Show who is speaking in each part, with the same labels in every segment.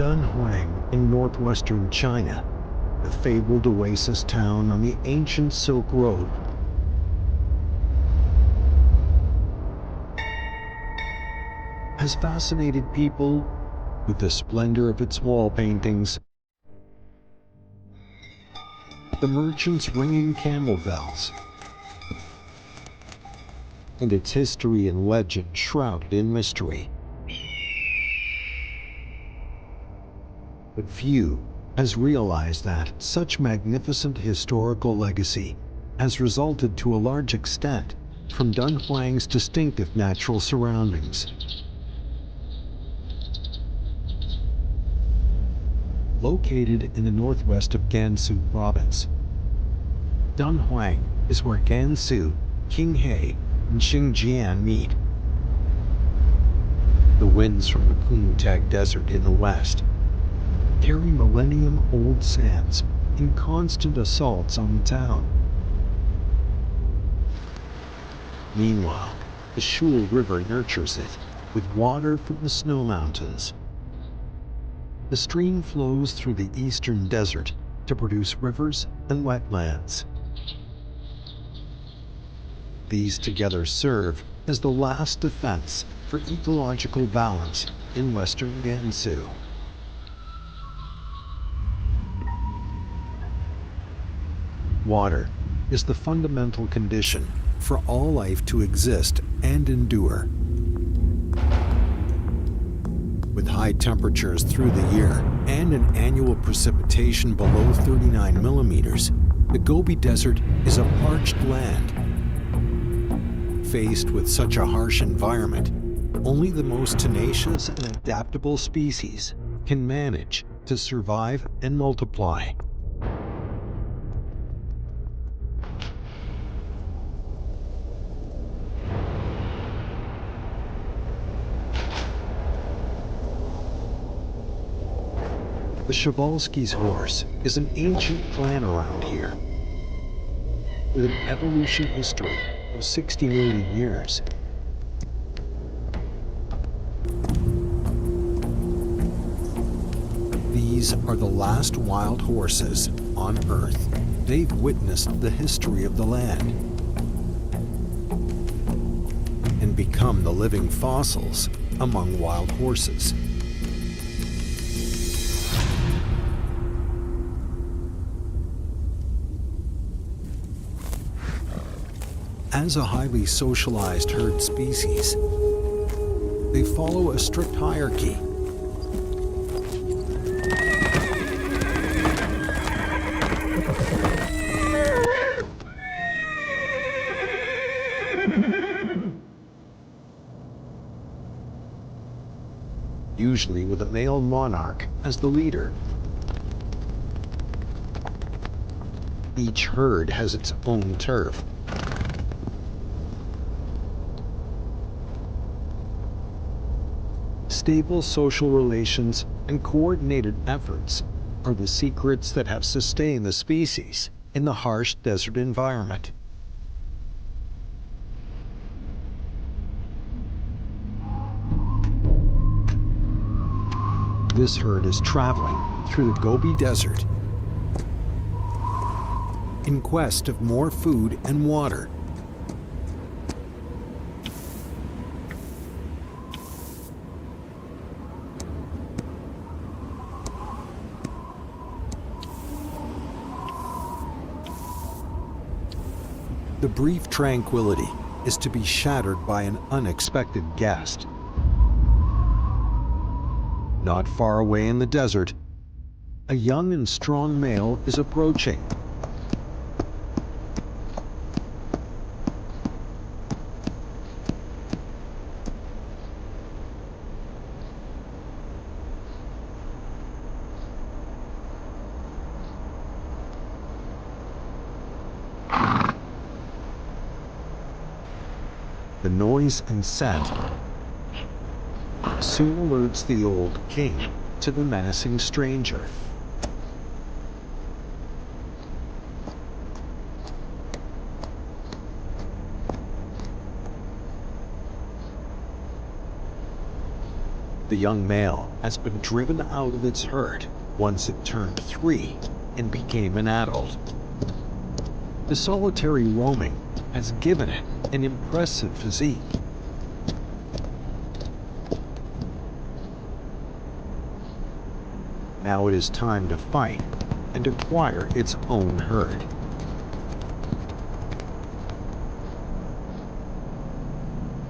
Speaker 1: Huang in northwestern China, the fabled oasis town on the ancient Silk Road, has fascinated people with the splendor of its wall paintings, the merchants ringing camel bells, and its history and legend shrouded in mystery. But few has realized that such magnificent historical legacy has resulted to a large extent from Dunhuang's distinctive natural surroundings. Located in the northwest of Gansu province, Dunhuang is where Gansu, Qinghai, and Xinjiang meet. The winds from the Gobi Desert in the west carry millennium-old sands in constant assaults on the town. Meanwhile, the Shul River nurtures it with water from the snow mountains. The stream flows through the eastern desert to produce rivers and wetlands. These together serve as the last defense for ecological balance in western Gansu. Water is the fundamental condition for all life to exist and endure. With high temperatures through the year and an annual precipitation below 39 millimeters, the Gobi Desert is a parched land. Faced with such a harsh environment, only the most tenacious and adaptable species can manage to survive and multiply. The Przewalski's horse is an ancient clan around here, with an evolution history of 60 million years. These are the last wild horses on Earth. They've witnessed the history of the land and become the living fossils among wild horses. As a highly socialized herd species, they follow a strict hierarchy. Usually with a male monarch as the leader. Each herd has its own turf. Stable social relations and coordinated efforts are the secrets that have sustained the species in the harsh desert environment. This herd is traveling through the Gobi Desert in quest of more food and water. The brief tranquility is to be shattered by an unexpected guest. Not far away in the desert, a young and strong male is approaching. The noise and scent soon alerts the old king to the menacing stranger. The young male has been driven out of its herd once it turned 3 and became an adult. The solitary roaming has given it an impressive physique. Now it is time to fight and acquire its own herd.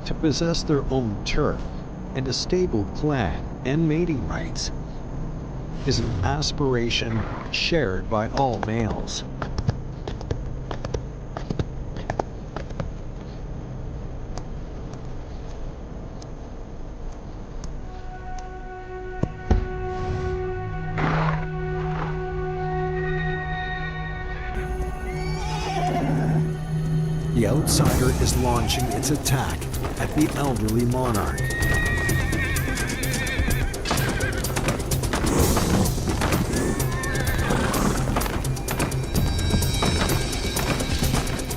Speaker 1: To possess their own turf and a stable clan and mating rights is an aspiration shared by all males. The outsider is launching its attack at the elderly monarch.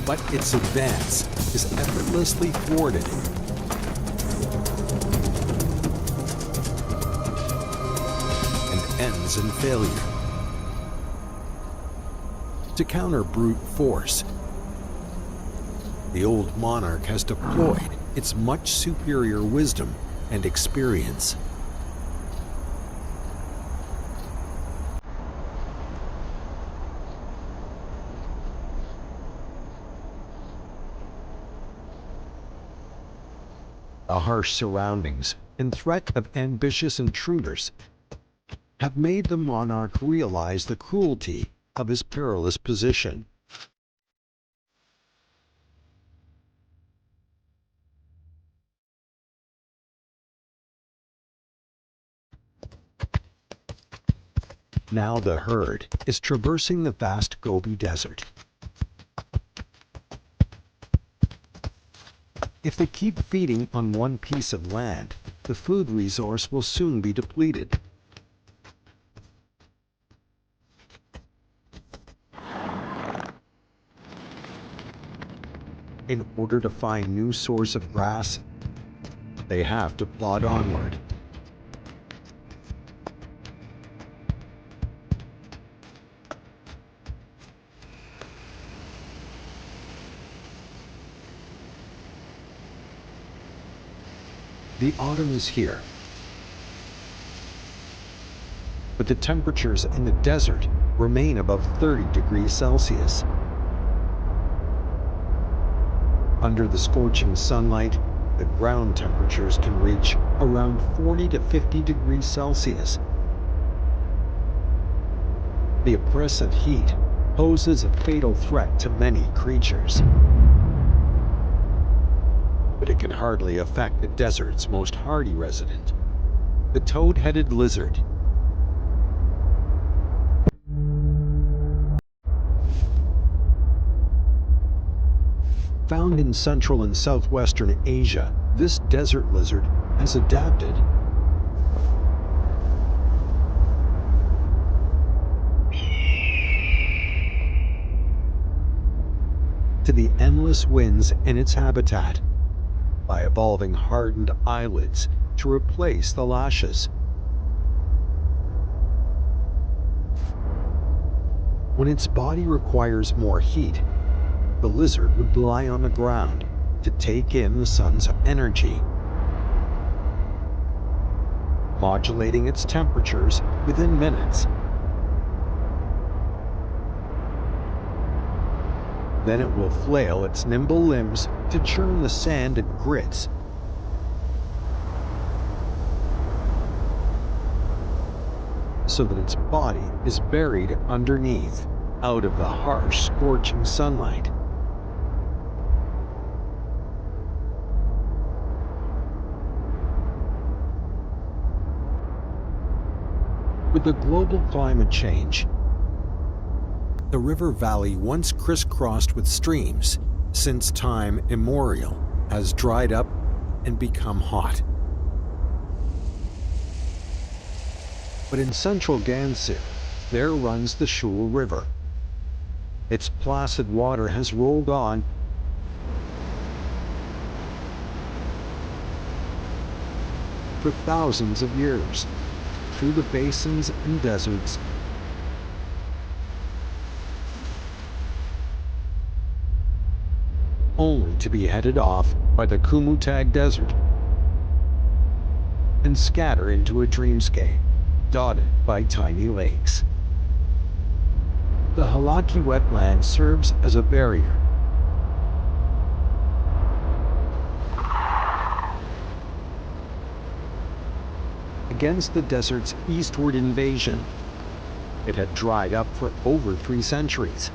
Speaker 1: But its advance is effortlessly thwarted. And ends in failure. To counter brute force, the old monarch has deployed its much superior wisdom and experience. The harsh surroundings and threat of ambitious intruders have made the monarch realize the cruelty of his perilous position. Now the herd is traversing the vast Gobi Desert. If they keep feeding on one piece of land, the food resource will soon be depleted. In order to find new source of grass, they have to plod onward. The autumn is here, but the temperatures in the desert remain above 30 degrees Celsius. Under the scorching sunlight, the ground temperatures can reach around 40 to 50 degrees Celsius. The oppressive heat poses a fatal threat to many creatures. But it can hardly affect the desert's most hardy resident, the toad-headed lizard. Found in Central and Southwestern Asia, this desert lizard has adapted to the endless winds in its habitat by evolving hardened eyelids to replace the lashes. When its body requires more heat, the lizard would lie on the ground to take in the sun's energy, modulating its temperatures within minutes. Then it will flail its nimble limbs to churn the sand and grits. So that its body is buried underneath, out of the harsh, scorching sunlight. With the global climate change, the river valley once crisscrossed with streams, since time immemorial, has dried up and become hot. But in central Gansu, there runs the Shul River. Its placid water has rolled on . for thousands of years, through the basins and deserts, only to be headed off by the Kumutag Desert and scatter into a dreamscape dotted by tiny lakes. The Halaki wetland serves as a barrier against the desert's eastward invasion. It had dried up for over 3 centuries,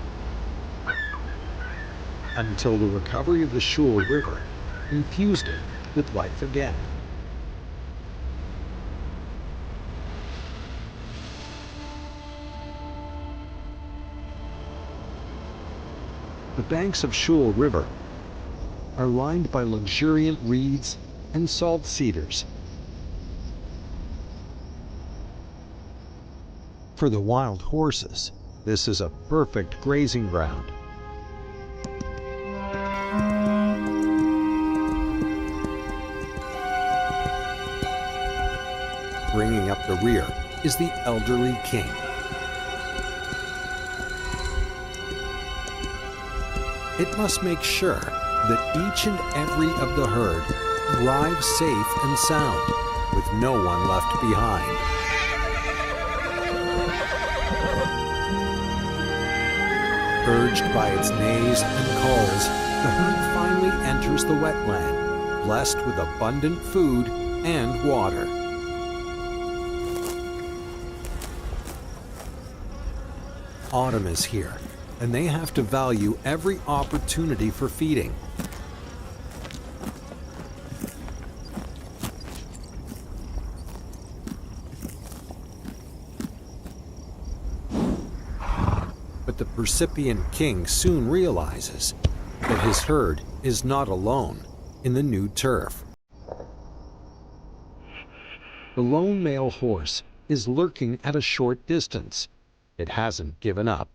Speaker 1: until the recovery of the Shule River infused it with life again. The banks of Shule River are lined by luxuriant reeds and salt cedars. For the wild horses, this is a perfect grazing ground. Bringing up the rear is the elderly king. It must make sure that each and every of the herd arrives safe and sound, with no one left behind. Urged by its neighs and calls, the herd finally enters the wetland, blessed with abundant food and water. Autumn is here, and they have to value every opportunity for feeding. But the Percipient king soon realizes that his herd is not alone in the new turf. The lone male horse is lurking at a short distance. It hasn't given up.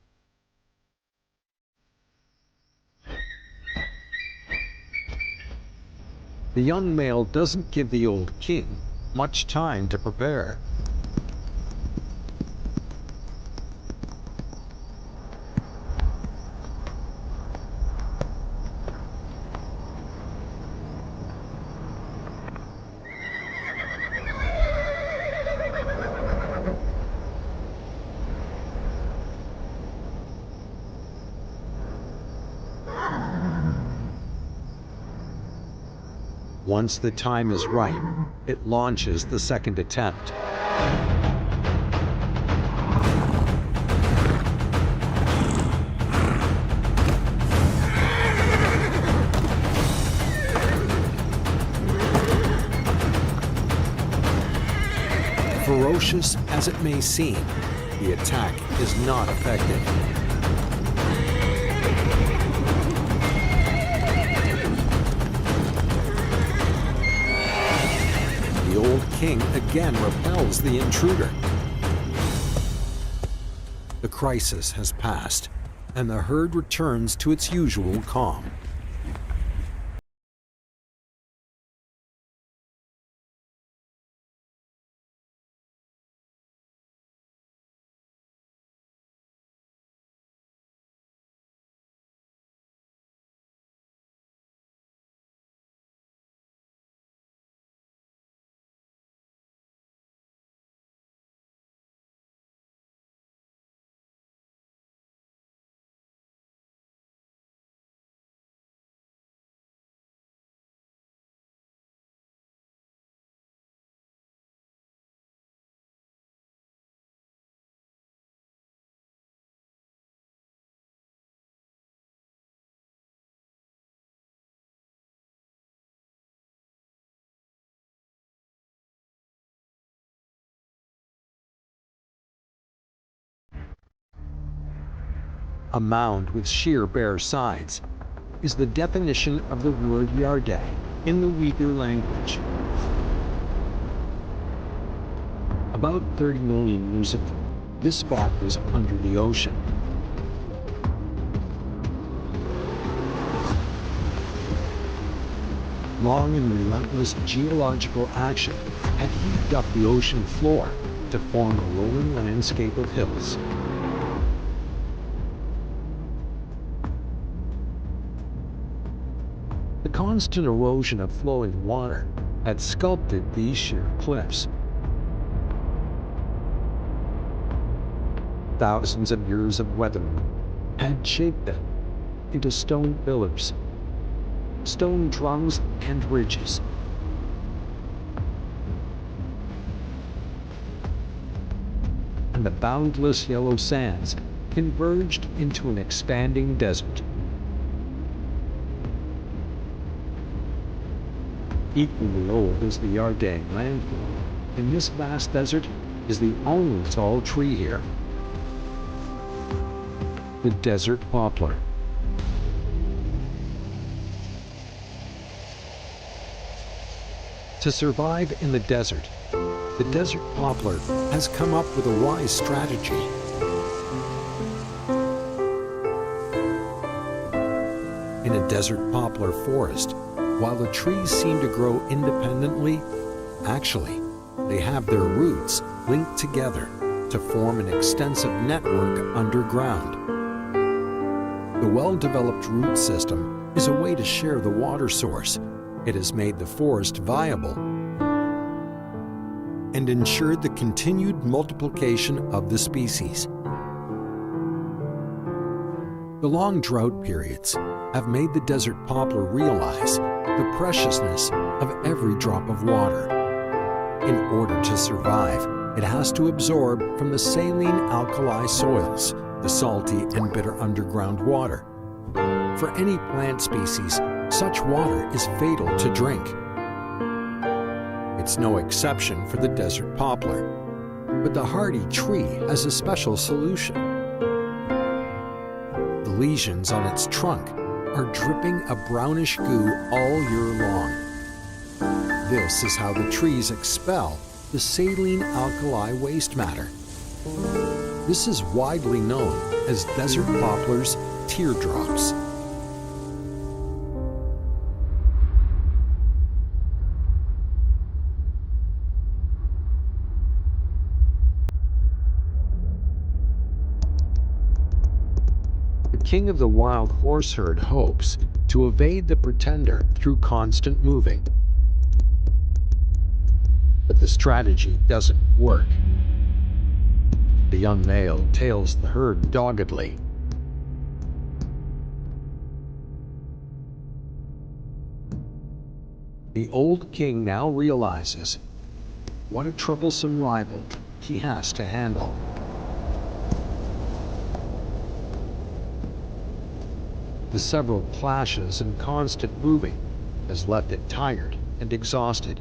Speaker 1: The young male doesn't give the old king much time to prepare. Once the time is right, it launches the second attempt. Ferocious as it may seem, the attack is not effective. The old king again repels the intruder. The crisis has passed, and the herd returns to its usual calm. A mound with sheer bare sides is the definition of the word Yarde in the Uyghur language. About 30 million years ago, this spot was under the ocean. Long and relentless geological action had heaved up the ocean floor to form a rolling landscape of hills. The constant erosion of flowing water had sculpted these sheer cliffs. Thousands of years of weathering had shaped them into stone pillars, stone drums, and ridges. And the boundless yellow sands converged into an expanding desert. Equally old as the Ardennes landform, in this vast desert is the only tall tree here, the desert poplar. To survive in the desert poplar has come up with a wise strategy. In a desert poplar forest, while the trees seem to grow independently, actually, they have their roots linked together to form an extensive network underground. The well-developed root system is a way to share the water source. It has made the forest viable and ensured the continued multiplication of the species. The long drought periods have made the desert poplar realize the preciousness of every drop of water. In order to survive, it has to absorb from the saline alkali soils the salty and bitter underground water. For any plant species, such water is fatal to drink. It's no exception for the desert poplar, but the hardy tree has a special solution. The lesions on its trunk are dripping a brownish goo all year long. This is how the trees expel the saline alkali waste matter. This is widely known as desert poplar's teardrops. The king of the wild horse herd hopes to evade the pretender through constant moving. But the strategy doesn't work. The young male tails the herd doggedly. The old king now realizes what a troublesome rival he has to handle. The several clashes and constant moving has left it tired and exhausted.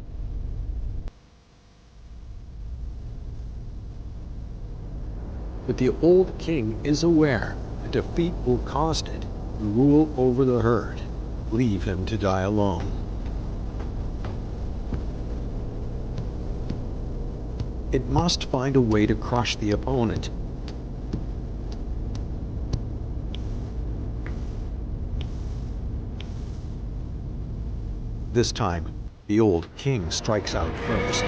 Speaker 1: But the old king is aware that defeat will cost it rule over the herd. Leave him to die alone. It must find a way to crush the opponent. This time, the old king strikes out first.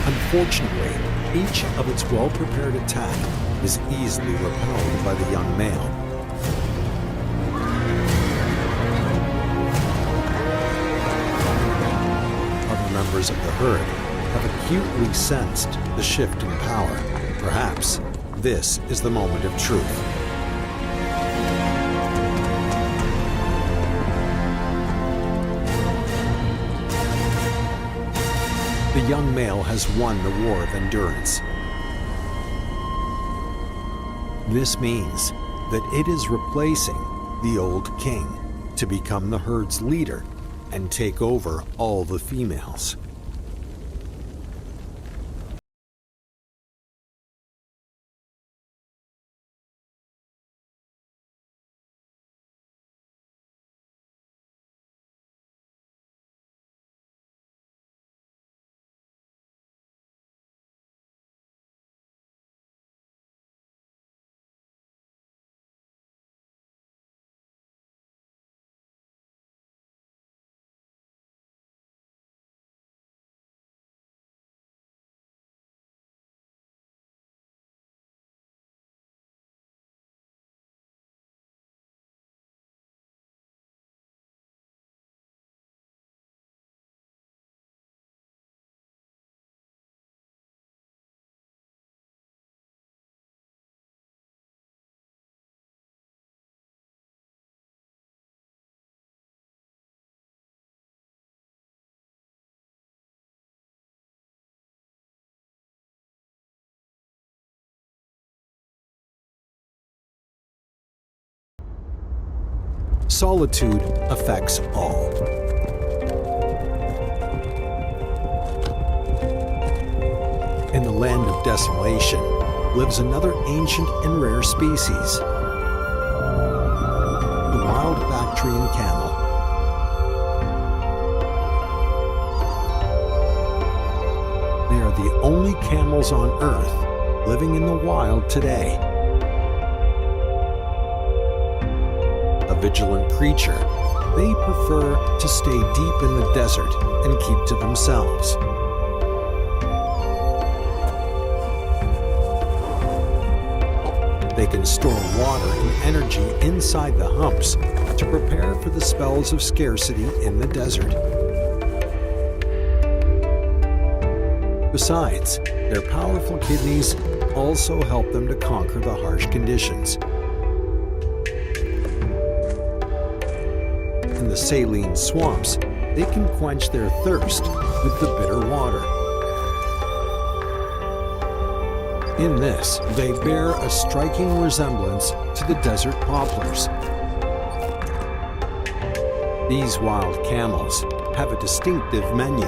Speaker 1: Unfortunately, each of its well-prepared attack is easily repelled by the young male. Members of the herd have acutely sensed the shift in power. Perhaps this is the moment of truth. The young male has won the war of endurance. This means that it is replacing the old king to become the herd's leader and take over all the females. Solitude affects all. In the land of desolation lives another ancient and rare species, the wild Bactrian camel. They are the only camels on Earth living in the wild today. A vigilant creature, they prefer to stay deep in the desert and keep to themselves. They can store water and energy inside the humps to prepare for the spells of scarcity in the desert. Besides, their powerful kidneys also help them to conquer the harsh conditions. In the saline swamps, they can quench their thirst with the bitter water. In this, they bear a striking resemblance to the desert popplers. These wild camels have a distinctive menu.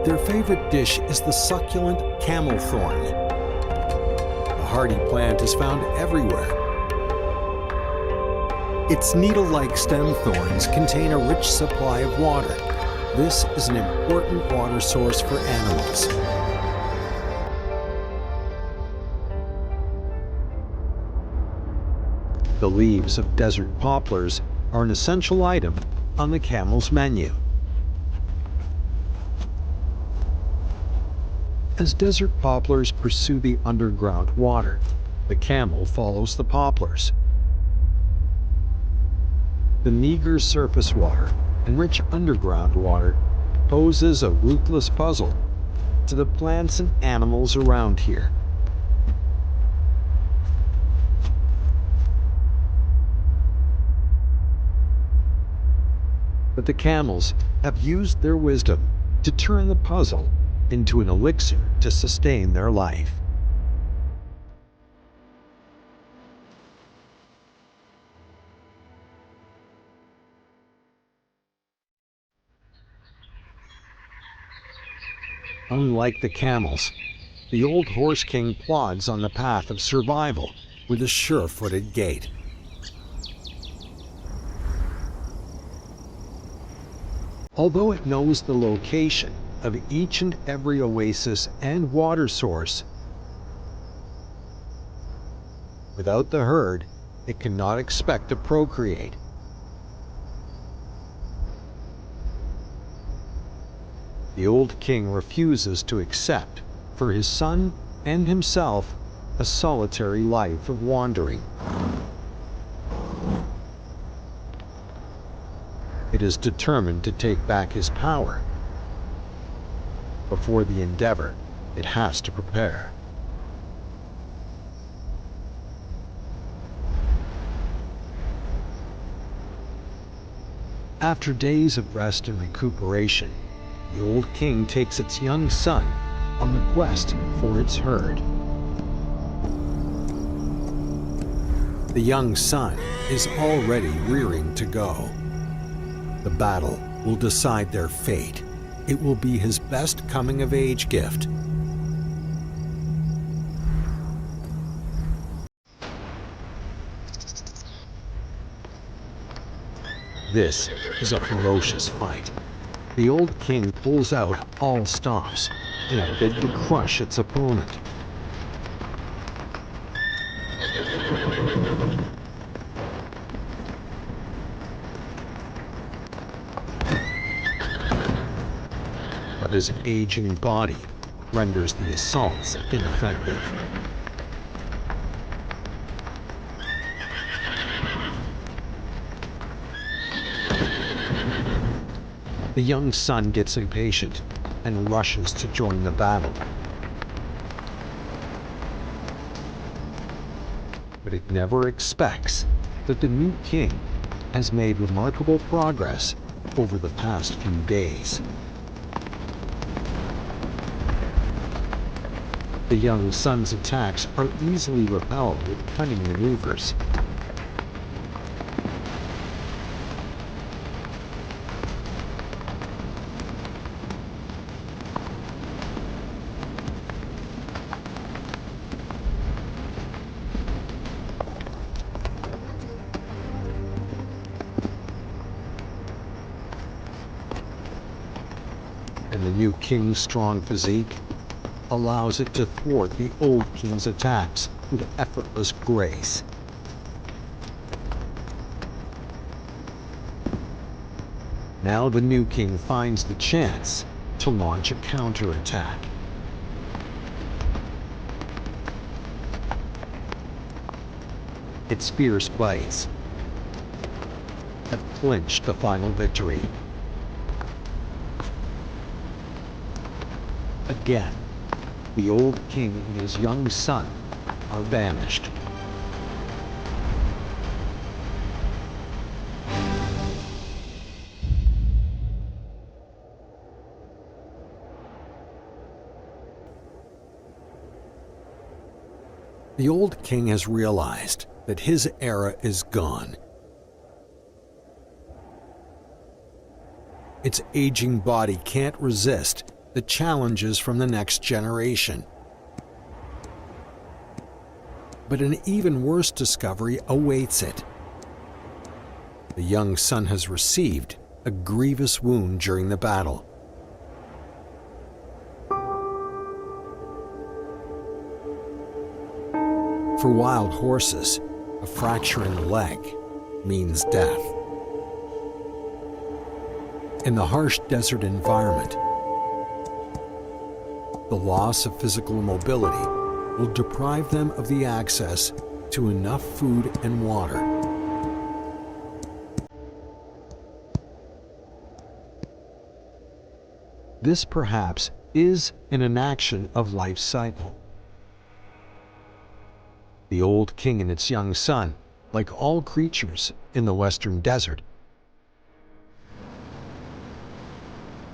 Speaker 1: Their favorite dish is the succulent camel thorn. The hardy plant is found everywhere. Its needle-like stem thorns contain a rich supply of water. This is an important water source for animals. The leaves of desert poplars are an essential item on the camel's menu. As desert poplars pursue the underground water, the camel follows the poplars. The meager surface water and rich underground water poses a ruthless puzzle to the plants and animals around here. But the camels have used their wisdom to turn the puzzle into an elixir to sustain their life. Unlike the camels, the old horse king plods on the path of survival with a sure-footed gait. Although it knows the location of each and every oasis and water source, without the herd, it cannot expect to procreate. The old king refuses to accept, for his son and himself, a solitary life of wandering. It is determined to take back his power. Before the endeavor, it has to prepare. After days of rest and recuperation, the old king takes its young son on the quest for its herd. The young son is already rearing to go. The battle will decide their fate. It will be his best coming-of-age gift. This is a ferocious fight. The old king pulls out all stops in a bid to crush its opponent. But his aging body renders the assaults ineffective. The young son gets impatient and rushes to join the battle. But it never expects that the new king has made remarkable progress over the past few days. The young son's attacks are easily repelled with cunning maneuvers. new king's strong physique allows it to thwart the old king's attacks with effortless grace. Now the new king finds the chance to launch a counterattack. Its fierce bites have clinched the final victory. Again, the old king and his young son are banished. The old king has realized that his era is gone. Its aging body can't resist the challenges from the next generation. But an even worse discovery awaits it. The young son has received a grievous wound during the battle. For wild horses, a fracture in the leg means death. In the harsh desert environment, the loss of physical mobility will deprive them of the access to enough food and water. This perhaps is an enaction of life's cycle. The old king and its young son, like all creatures in the western desert,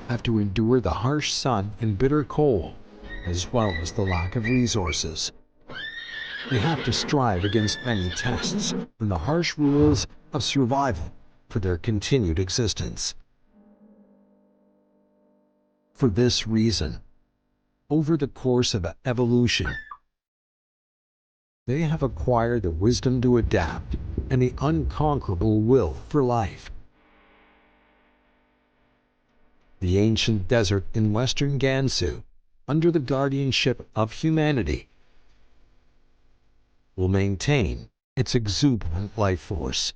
Speaker 1: have to endure the harsh sun and bitter cold, as well as the lack of resources. They have to strive against many tests and the harsh rules of survival for their continued existence. For this reason, over the course of evolution, they have acquired the wisdom to adapt and the unconquerable will for life. The ancient desert in western Gansu, under the guardianship of humanity, will maintain its exuberant life force.